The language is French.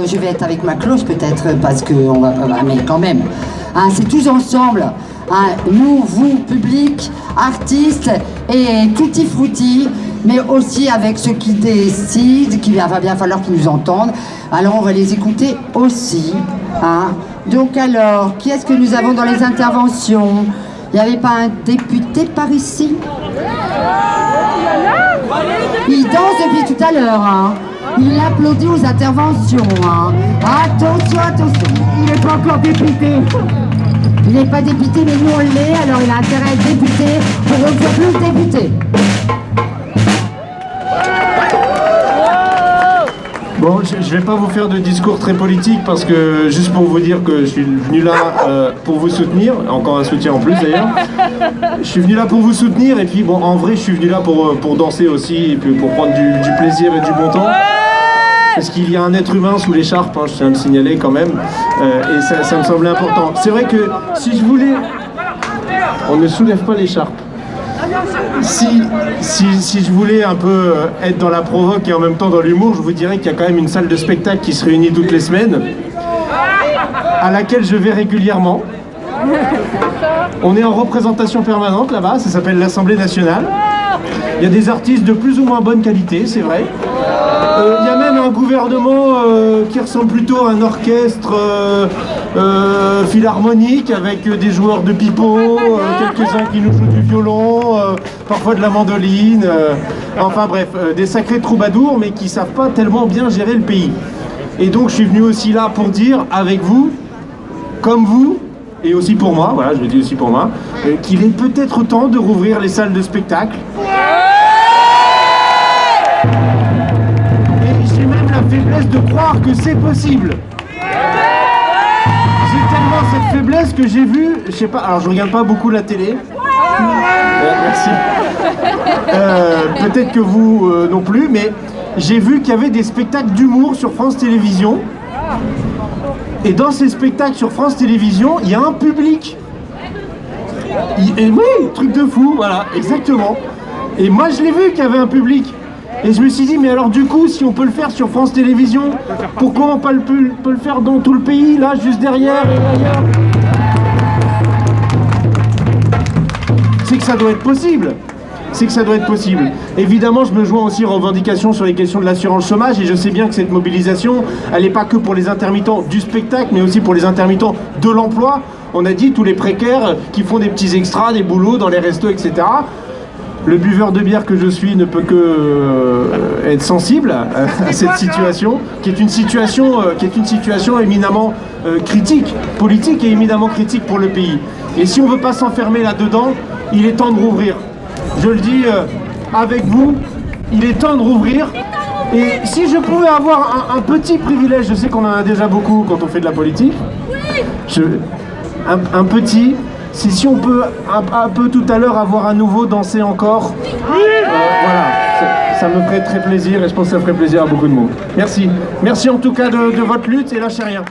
Je vais être avec ma cloche peut-être, parce qu'on va pas... Mais quand même, hein, c'est tous ensemble, hein, nous, vous, public, artistes et tutti frutti, mais aussi avec ceux qui décident, qu'il va bien falloir qu'ils nous entendent. Alors on va les écouter aussi, hein. Donc alors, qui est-ce que nous avons dans les interventions? Il n'y avait pas un député par ici? Il danse depuis tout à l'heure, hein. Il applaudit aux interventions, hein. Attention, attention, il n'est pas encore député. Il n'est pas député, mais nous on l'est, alors il a intérêt à être député pour refaire plus député. Bon, je ne vais pas vous faire de discours très politique parce que, juste pour vous dire que je suis venu là pour vous soutenir, encore un soutien en plus d'ailleurs. Je suis venu là pour vous soutenir et puis bon, en vrai je suis venu là pour danser aussi et puis pour prendre du plaisir et du bon temps. Parce qu'il y a un être humain sous l'écharpe, hein, je tiens à le signaler quand même, et ça me semblait important. C'est vrai que si je voulais... On ne soulève pas l'écharpe. Si je voulais un peu être dans la provoque et en même temps dans l'humour, je vous dirais qu'il y a quand même une salle de spectacle qui se réunit toutes les semaines, à laquelle je vais régulièrement. On est en représentation permanente là-bas, ça s'appelle l'Assemblée nationale. Il y a des artistes de plus ou moins bonne qualité, c'est vrai. Il y a même un gouvernement qui ressemble plutôt à un orchestre philharmonique avec des joueurs de pipeau, quelques-uns qui nous jouent du violon, parfois de la mandoline, enfin bref, des sacrés troubadours mais qui ne savent pas tellement bien gérer le pays. Et donc je suis venu aussi là pour dire avec vous, comme vous, et aussi pour moi, voilà, je le dis aussi pour moi, qu'il est peut-être temps de rouvrir les salles de spectacle. Faiblesse de croire que c'est possible. J'ai tellement cette faiblesse que j'ai vu, je sais pas, alors je regarde pas beaucoup la télé. Merci. Peut-être que vous non plus, mais j'ai vu qu'il y avait des spectacles d'humour sur France Télévisions. Et dans ces spectacles sur France Télévisions, il y a un public. Et oui, truc de fou, voilà, exactement. Et moi je l'ai vu qu'il y avait un public. Et je me suis dit, mais alors du coup, si on peut le faire sur France Télévisions, pourquoi on peut le faire dans tout le pays, là, juste derrière et ailleurs? C'est que ça doit être possible. C'est que ça doit être possible. Évidemment, je me joins aussi aux revendications sur les questions de l'assurance chômage, et je sais bien que cette mobilisation, elle n'est pas que pour les intermittents du spectacle, mais aussi pour les intermittents de l'emploi. On a dit tous les précaires qui font des petits extras, des boulots dans les restos, etc. Le buveur de bière que je suis ne peut que être sensible à cette situation, qui est une situation éminemment critique, politique et éminemment critique pour le pays. Et si on ne veut pas s'enfermer là-dedans, il est temps de rouvrir. Je le dis avec vous, il est temps de rouvrir. Et si je pouvais avoir un petit privilège, je sais qu'on en a déjà beaucoup quand on fait de la politique, un petit... C'est si on peut un peu tout à l'heure avoir à nouveau dansé encore, voilà, ça me ferait très plaisir et je pense que ça ferait plaisir à beaucoup de monde. Merci. Merci en tout cas de votre lutte et lâchez rien.